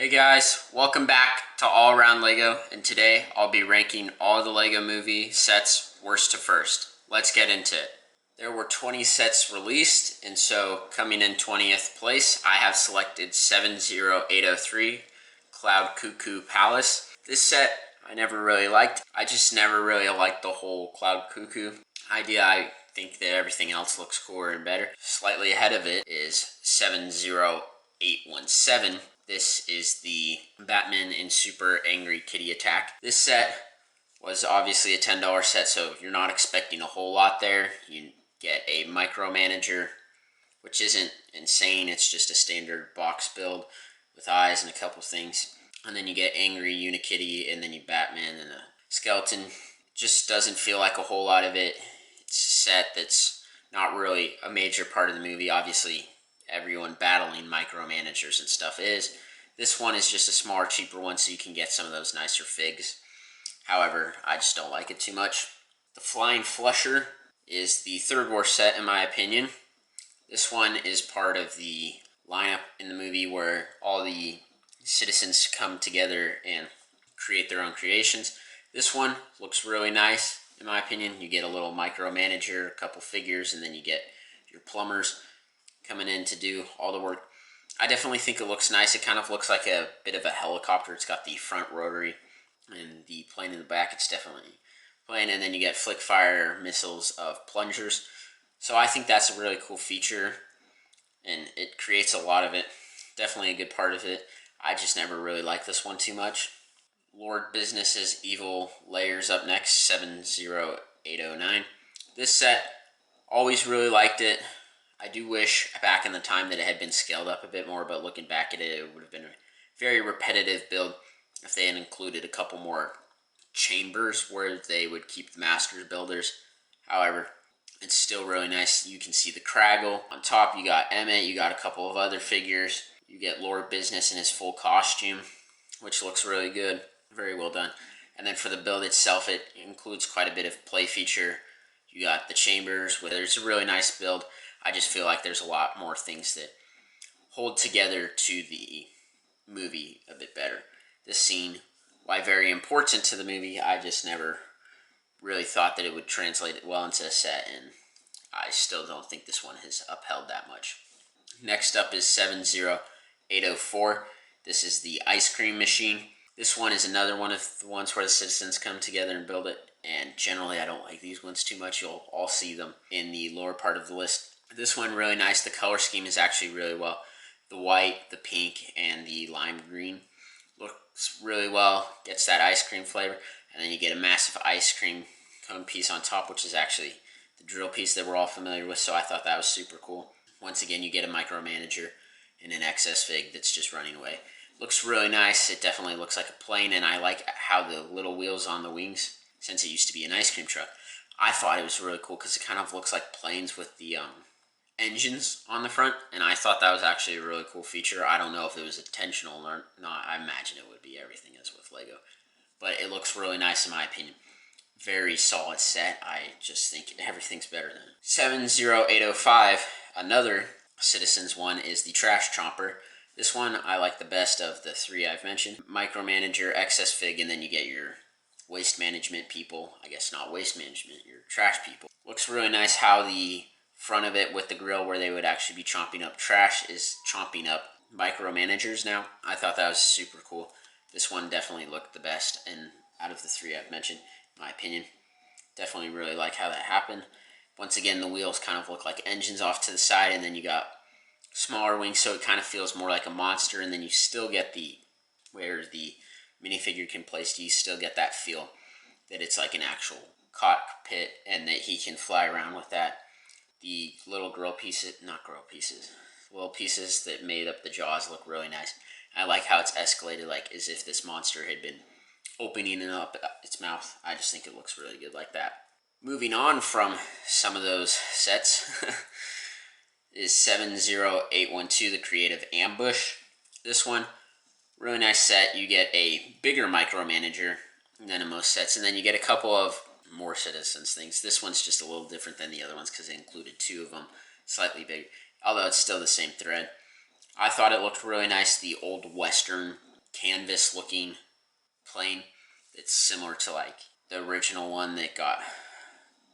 Hey guys, welcome back to All Around LEGO, and today I'll be ranking all the LEGO Movie sets worst to first. Let's get into it. There were 20 sets released, and so coming in 20th place, I have selected 70803 Cloud Cuckoo Palace. This set I never really liked. I just never really liked the whole Cloud Cuckoo idea. I think that everything else looks cooler and better. Slightly ahead of it is 70817. This is the Batman in Super Angry Kitty Attack. This set was obviously a $10 set, so you're not expecting a whole lot there. You get a micromanager, which isn't insane. It's just a standard box build with eyes and a couple things. And then you get Angry Unikitty, and then you Batman and a skeleton. Just doesn't feel like a whole lot of it. It's a set that's not really a major part of the movie. Obviously, everyone battling micromanagers and stuff is. This one is just a smaller, cheaper one, so you can get some of those nicer figs. However, I just don't like it too much. The Flying Flusher is the third worst set in my opinion. This one is part of the lineup in the movie where all the citizens come together and create their own creations. This one looks really nice in my opinion. You get a little micromanager, a couple figures, and then you get your plumbers coming in to do all the work. I definitely think it looks nice. It kind of looks like a bit of a helicopter. It's got the front rotary and the plane in the back. It's definitely plane, and then you get flick fire missiles of plungers. So I think that's a really cool feature, and it creates a lot of it. Definitely a good part of it. I just never really liked this one too much. Lord Business's Evil Layers up next, 70809. This set, always really liked it. I do wish back in the time that it had been scaled up a bit more, but looking back at it, it would have been a very repetitive build if they had included a couple more chambers where they would keep the master builders. However, it's still really nice. You can see the Craggle. On top, you got Emmett, you got a couple of other figures. You get Lord Business in his full costume, which looks really good. Very well done. And then for the build itself, it includes quite a bit of play feature. You got the chambers, where it's a really nice build. I just feel like there's a lot more things that hold together to the movie a bit better. This scene, while very important to the movie, I just never really thought that it would translate well into a set, and I still don't think this one has upheld that much. Next up is 70804. This is the ice cream machine. This one is another one of the ones where the citizens come together and build it, and generally I don't like these ones too much. You'll all see them in the lower part of the list. This one really nice. The color scheme is actually really well. The white, the pink, and the lime green looks really well. Gets that ice cream flavor, and then you get a massive ice cream cone piece on top, which is actually the drill piece that we're all familiar with, so I thought that was super cool. Once again, you get a micromanager and an excess fig that's just running away. Looks really nice. It definitely looks like a plane, and I like how the little wheels on the wings, since it used to be an ice cream truck, I thought it was really cool because it kind of looks like planes with the engines on the front, and I thought that was actually a really cool feature. I don't know if it was intentional or not. I imagine it would be. Everything is with Lego, but it looks really nice in my opinion. Very solid set. I just think everything's better than it. 70805, another Citizens one, is the Trash Chomper. This one I like the best of the three I've mentioned. Micromanager, excess fig, and then you get your waste management people. I guess not waste management, your trash people. Looks really nice how the front of it with the grill where they would actually be chomping up trash is chomping up micromanagers now. I thought that was super cool. This one definitely looked the best, and out of the three I've mentioned, in my opinion. Definitely really like how that happened. Once again, the wheels kind of look like engines off to the side, and then you got smaller wings, so it kind of feels more like a monster, and then you still get the, where the minifigure can place, you still get that feel that it's like an actual cockpit and that he can fly around with that. The little little pieces that made up the jaws look really nice. I like how it's escalated, like as if this monster had been opening up its mouth. I just think it looks really good like that. Moving on from some of those sets is 70812, the Creative Ambush. This one, really nice set. You get a bigger micromanager than in most sets, and then you get a couple of more citizens things. This one's just a little different than the other ones because it included two of them, slightly big, although it's still the same thread. I thought it looked really nice, the old Western canvas looking plane. It's similar to like the original one that got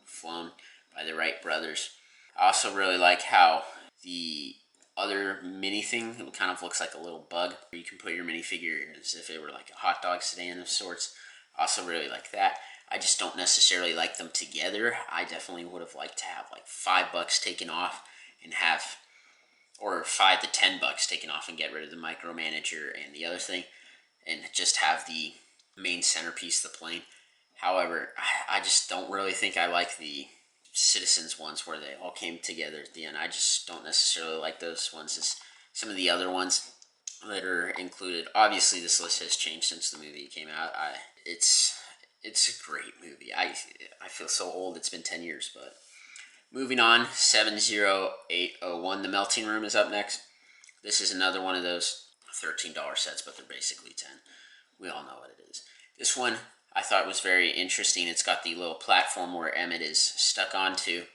flown by the Wright brothers. I also really like how the other mini thing, it kind of looks like a little bug. You can put your minifigure as if it were like a hot dog sedan of sorts. I also really like that. I just don't necessarily like them together. I definitely would have liked to have like $5 taken off and have, or $5 to $10 taken off and get rid of the micromanager and the other thing, and just have the main centerpiece, the plane. However, I just don't really think I like the Citizens ones where they all came together at the end. I just don't necessarily like those ones as some of the other ones that are included. Obviously, this list has changed since the movie came out. It's a great movie. I feel so old. It's been 10 years, but moving on, 70801, The Melting Room is up next. This is another one of those $13 sets, but they're basically 10. We all know what it is. This one I thought was very interesting. It's got the little platform where Emmett is stuck onto,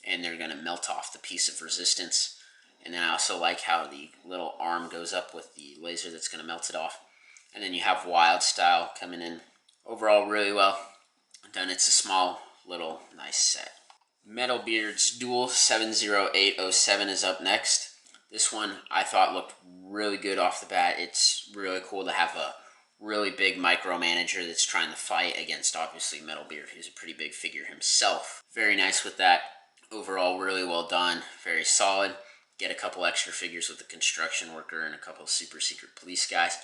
and they're going to melt off the piece of resistance. And then I also like how the little arm goes up with the laser that's going to melt it off. And then you have Wild Style coming in. Overall, really well done. It's a small, little, nice set. Metalbeard's Duel 70807 is up next. This one I thought looked really good off the bat. It's really cool to have a really big micromanager that's trying to fight against, obviously, Metalbeard, who's a pretty big figure himself. Very nice with that. Overall, really well done. Very solid. Get a couple extra figures with the construction worker and a couple super secret police guys.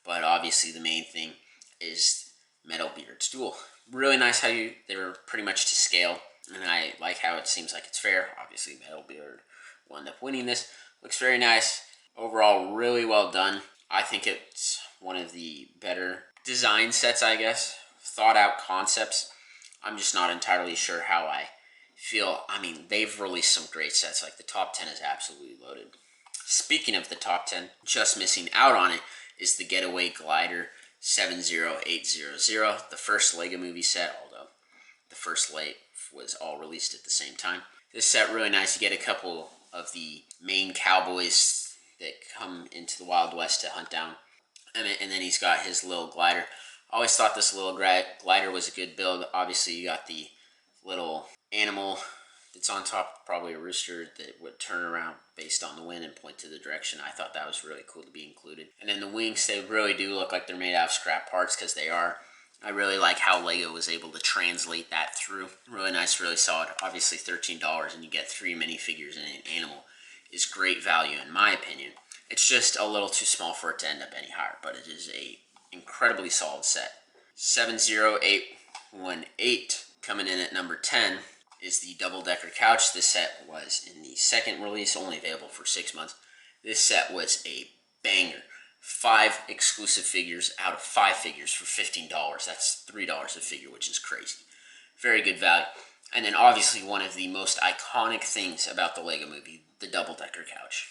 But obviously the main thing is Metalbeard's Duel. Really nice how they were pretty much to scale. And I like how it seems like it's fair. Obviously Metalbeard will end up winning this. Looks very nice. Overall, really well done. I think it's one of the better design sets, I guess. Thought out concepts. I'm just not entirely sure how I feel. I mean, they've released some great sets. Like the top 10 is absolutely loaded. Speaking of the top 10, just missing out on it is the Getaway Glider 70800. The first Lego Movie set, although the first Late was all released at the same time. This set really nice. You get a couple of the main cowboys that come into the Wild West to hunt down Emmett, and then he's got his little glider. I always thought this little glider was a good build. Obviously, you got the little animal that's on top, probably a rooster, that would turn around based on the wind and point to the direction. I thought that was really cool to be included. And then the wings, they really do look like they're made out of scrap parts, because they are. I really like how Lego was able to translate that through. Really nice, really solid. Obviously $13 and you get 3 minifigures and an animal is great value in my opinion. It's just a little too small for it to end up any higher, but it is a incredibly solid set. 70818 coming in at number 10 is the double-decker couch. This set was in the second release, only available for 6 months. This set was a banger. 5 exclusive figures out of 5 figures for $15. That's $3 a figure, which is crazy. Very good value. And then obviously one of the most iconic things about the Lego Movie, the double-decker couch.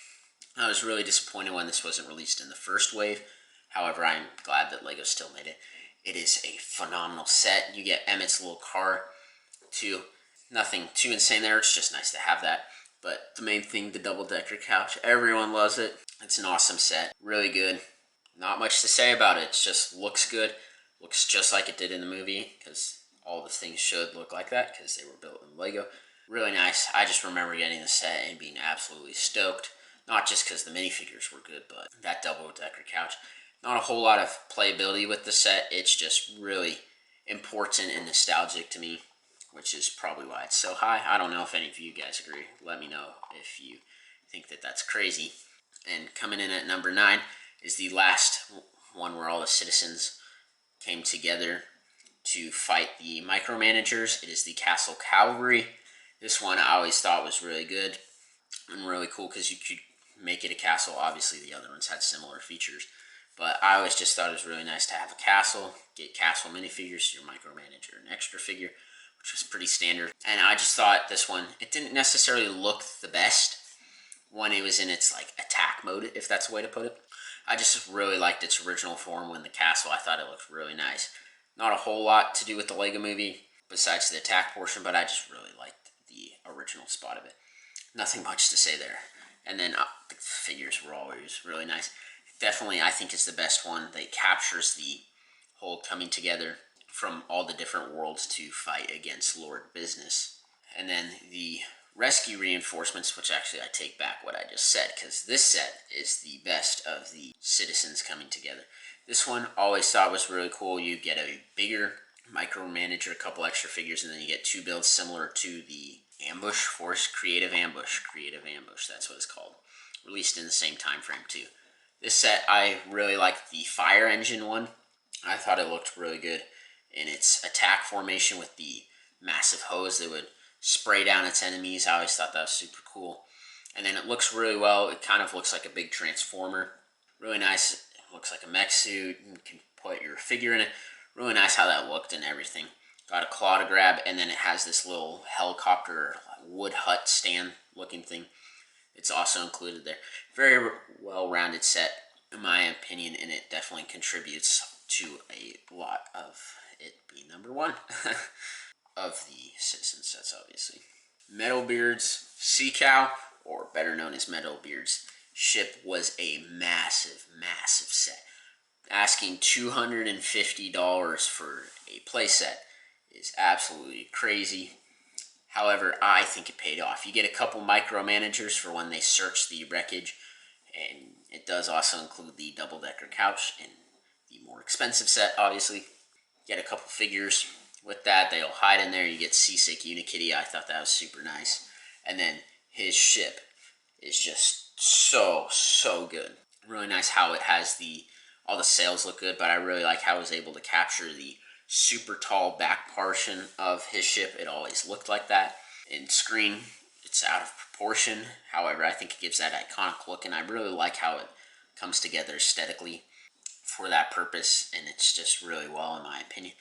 I was really disappointed when this wasn't released in the first wave. However, I'm glad that Lego still made it. It is a phenomenal set. You get Emmett's little car too. Nothing too insane there. It's just nice to have that. But the main thing, the double-decker couch. Everyone loves it. It's an awesome set. Really good. Not much to say about it. It just looks good. Looks just like it did in the movie, because all the things should look like that because they were built in Lego. Really nice. I just remember getting the set and being absolutely stoked. Not just because the minifigures were good, but that double-decker couch. Not a whole lot of playability with the set. It's just really important and nostalgic to me, which is probably why it's so high. I don't know if any of you guys agree. Let me know if you think that that's crazy. And coming in at number 9 is the last one where all the citizens came together to fight the micromanagers. It is the Castle Cavalry. This one I always thought was really good and really cool because you could make it a castle. Obviously the other ones had similar features, but I always just thought it was really nice to have a castle, get castle minifigures, your micromanager, an extra figure, which was pretty standard. And I just thought this one, it didn't necessarily look the best when it was in its like attack mode, if that's the way to put it. I just really liked its original form when the castle. I thought it looked really nice. Not a whole lot to do with the Lego Movie besides the attack portion, but I just really liked the original spot of it. Nothing much to say there. And then the figures were always really nice. definitely I think is the best one that captures the whole coming together from all the different worlds to fight against Lord Business. And then the rescue reinforcements, which actually I take back what I just said, because this set is the best of the citizens coming together. This one always thought was really cool. You get a bigger micromanager, a couple extra figures, and then you get 2 builds similar to the Ambush Force Creative Ambush. That's what it's called. Released in the same time frame too. This set, I really like the fire engine one. I thought it looked really good in its attack formation with the massive hose that would spray down its enemies. I always thought that was super cool. And then it looks really well. It kind of looks like a big transformer. Really nice. It looks like a mech suit. You can put your figure in it. Really nice how that looked and everything. Got a claw to grab, and then it has this little helicopter wood hut stand looking thing. It's also included there. Very well-rounded set, in my opinion, and it definitely contributes to a lot of it being number one of the Citizen sets, obviously. Metalbeard's Sea Cow, or better known as Metalbeard's ship, was a massive, massive set. Asking $250 for a playset is absolutely crazy. However, I think it paid off. You get a couple micromanagers for when they search the wreckage, and it does also include the double-decker couch in the more expensive set, obviously. Get a couple figures with that. They'll hide in there. You get Seasick Unikitty. I thought that was super nice. And then his ship is just so good. Really nice how it has all the sails look good, but I really like how it was able to capture the super tall back portion of his ship. It always looked like that. In screen, it's out of proportion. However, I think it gives that iconic look, and I really like how it comes together aesthetically for that purpose, and it's just really well, in my opinion.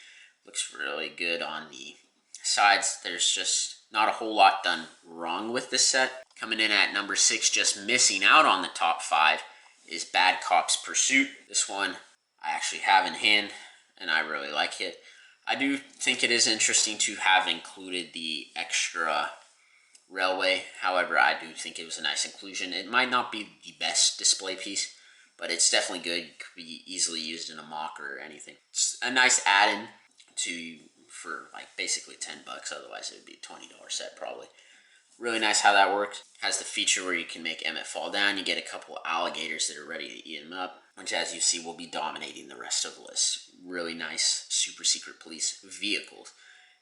Looks really good on the sides. There's just not a whole lot done wrong with this set. Coming in at number 6, just missing out on the top 5, is Bad Cops Pursuit. This one I actually have in hand, and I really like it. I do think it is interesting to have included the extra railway. However, I do think it was a nice inclusion. It might not be the best display piece, but it's definitely good. It could be easily used in a mock or anything. It's a nice add-in for like basically $10. Otherwise, it would be a $20 set probably. Really nice how that works. Has the feature where you can make Emmett fall down. You get a couple alligators that are ready to eat him up, which, as you see, will be dominating the rest of the list. Really nice super secret police vehicles.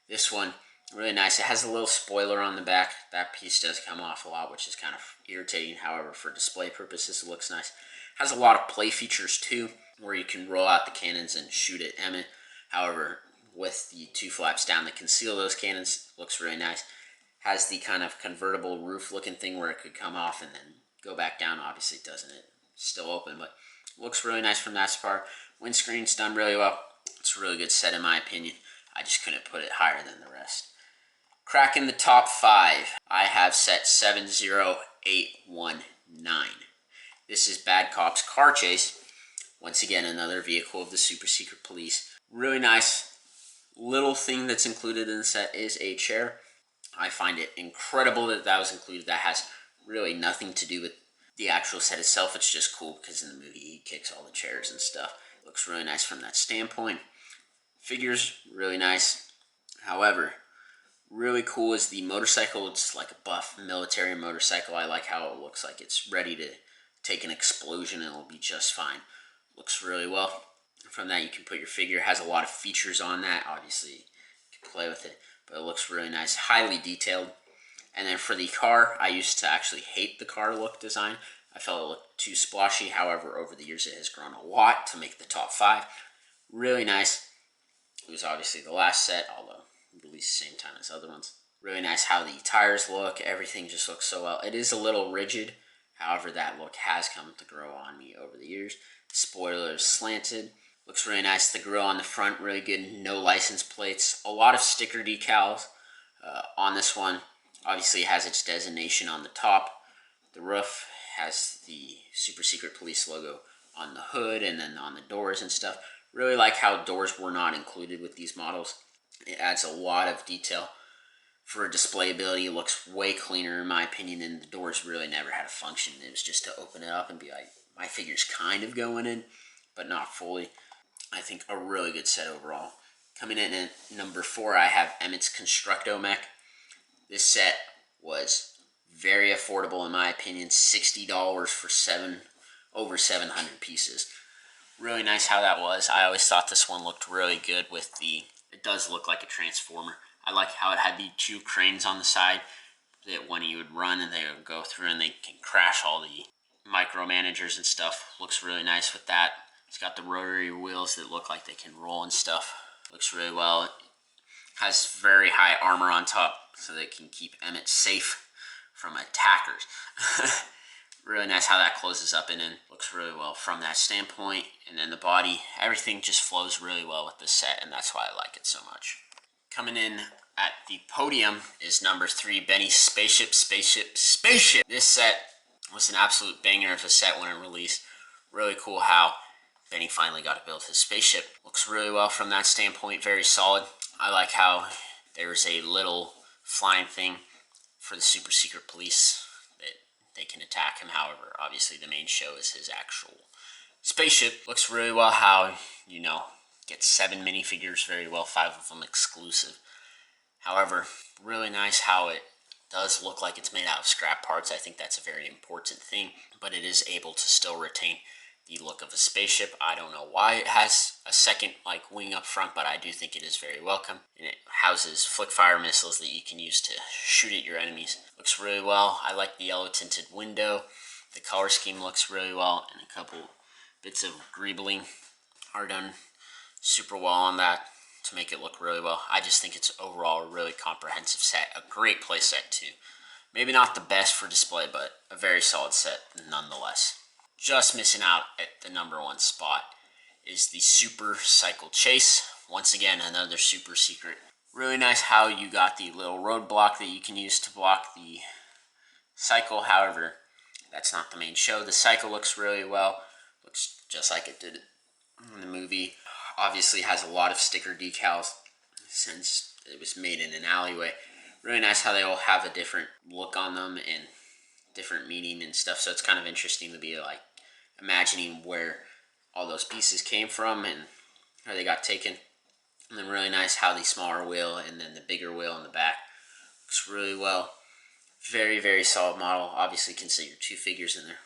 This one, really nice. It has a little spoiler on the back. That piece does come off a lot, which is kind of irritating. However, for display purposes, it looks nice. Has a lot of play features too, where you can roll out the cannons and shoot at Emmett. However, with the 2 flaps down that conceal those cannons, looks really nice. Has the kind of convertible roof looking thing where it could come off and then go back down. Obviously it doesn't, it's still open, but looks really nice from that part. Windscreen's done really well. It's a really good set in my opinion. I just couldn't put it higher than the rest. Cracking the top 5, I have set 70819. This is Bad Cops Car Chase. Once again, another vehicle of the super secret police. Really nice. Little thing that's included in the set is a chair. I find it incredible that that was included. That has really nothing to do with the actual set itself. It's just cool because in the movie he kicks all the chairs and stuff. It looks really nice from that standpoint. Figures, really nice. However, really cool is the motorcycle. It's like a buff military motorcycle. I like how it looks like it's ready to take an explosion and it'll be just fine. Looks really well. From that you can put your figure. It has a lot of features on that. Obviously you can play with it, but it looks really nice, highly detailed. And then for the car, I used to actually hate the car look design. I felt it looked too splotchy. However, over the years it has grown a lot to make the top 5. Really nice. It was obviously the last set, although released the same time as other ones. Really nice how the tires look. Everything just looks so well. It is a little rigid. However, that look has come to grow on me over the years. The spoiler is slanted. Looks really nice. The grill on the front, really good. No license plates. A lot of sticker decals on this one. Obviously, it has its designation on the top. The roof has the Super Secret Police logo on the hood and then on the doors and stuff. Really like how doors were not included with these models. It adds a lot of detail. For displayability, it looks way cleaner in my opinion, and the doors really never had a function. It was just to open it up and be like, my figures kind of going in, but not fully. I think a really good set overall. Coming in at number 4, I have Emmett's Constructo Mech. This set was very affordable in my opinion, $60 for over 700 pieces. Really nice how that was. I always thought this one looked really good with it does look like a transformer. I like how it had the 2 cranes on the side that when you would run and they would go through and they can crash all the micromanagers and stuff. Looks really nice with that. It's got the rotary wheels that look like they can roll and stuff. Looks really well. It has very high armor on top so they can keep Emmett safe from attackers. Really nice how that closes up and in. Looks really well from that standpoint. And then the body, everything just flows really well with this set, and that's why I like it so much. Coming in at the podium is number 3, Benny's Spaceship. This set was an absolute banger of a set when it released. Really cool how Benny finally got to build his spaceship. Looks really well from that standpoint, very solid. I like how there's a little flying thing for the super secret police that they can attack him. However, obviously the main show is his actual spaceship. Looks really well how, get 7 minifigures very well, 5 of them exclusive. However, really nice how it does look like it's made out of scrap parts. I think that's a very important thing, but it is able to still retain the look of a spaceship. I don't know why it has a second wing up front, but I do think it is very welcome. And it houses flick fire missiles that you can use to shoot at your enemies. Looks really well. I like the yellow tinted window. The color scheme looks really well, and a couple bits of greebling are done super well on that to make it look really well. I just think it's overall a really comprehensive set, a great play set too. Maybe not the best for display, but a very solid set nonetheless. Just missing out at the number 1 spot is the Super Cycle Chase. Once again, another super secret. Really nice how you got the little roadblock that you can use to block the cycle. However, that's not the main show. The cycle looks really well. Looks just like it did in the movie. Obviously has a lot of sticker decals since it was made in an alleyway. Really nice how they all have a different look on them and different meaning and stuff. So it's kind of interesting to be imagining where all those pieces came from and how they got taken. And then really nice how the smaller wheel and then the bigger wheel in the back looks really well. Very, very solid model. Obviously can see your 2 figures in there.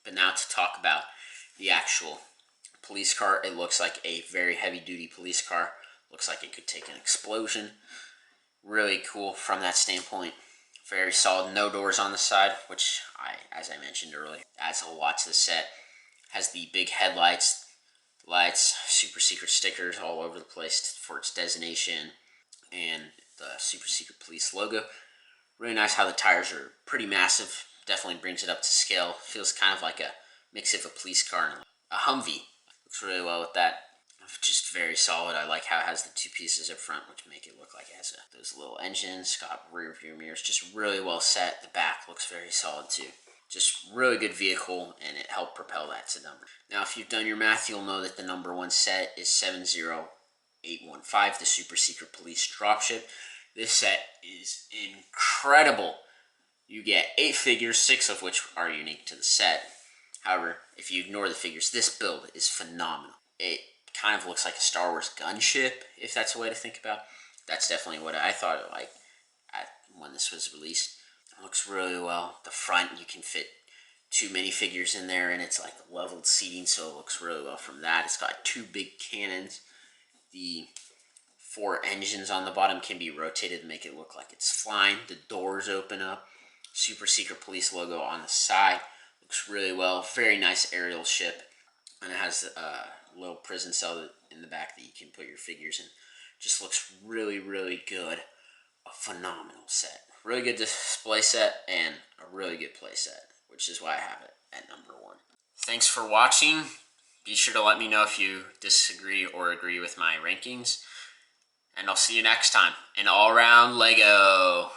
But now to talk about the actual police car. It looks like a very heavy duty police car. Looks like it could take an explosion. Really cool from that standpoint. Very solid. No doors on the side, which as I mentioned earlier, adds a lot to the set. Has the big headlights, lights, super secret stickers all over the place for its designation, and the super secret police logo. Really nice how the tires are pretty massive. Definitely brings it up to scale. Feels kind of like a mix of a police car and a Humvee. Looks really well with that. Just very solid. I like how it has the 2 pieces up front, which make it look like it has those little engines. Got rear view mirrors. Just really well set. The back looks very solid too. Just really good vehicle, and it helped propel that to number. Now, if you've done your math, you'll know that the number 1 set is 70815, the Super Secret Police Dropship. This set is incredible. You get 8 figures, 6 of which are unique to the set. However, if you ignore the figures, this build is phenomenal. It kind of looks like a Star Wars gunship, if that's a way to think about. That's definitely what I thought it like when this was released. It looks really well. The front, you can fit 2 minifigures in there, and it's leveled seating, so it looks really well from that. It's got 2 big cannons. The 4 engines on the bottom can be rotated to make it look like it's flying. The doors open up. Super Secret Police logo on the side. Looks really well. Very nice aerial ship. And it has a little prison cell in the back that you can put your figures in. Just looks really, really good. A phenomenal set. Really good display set and a really good play set, which is why I have it at number 1. Thanks for watching. Be sure to let me know if you disagree or agree with my rankings. And I'll see you next time in All Around Lego.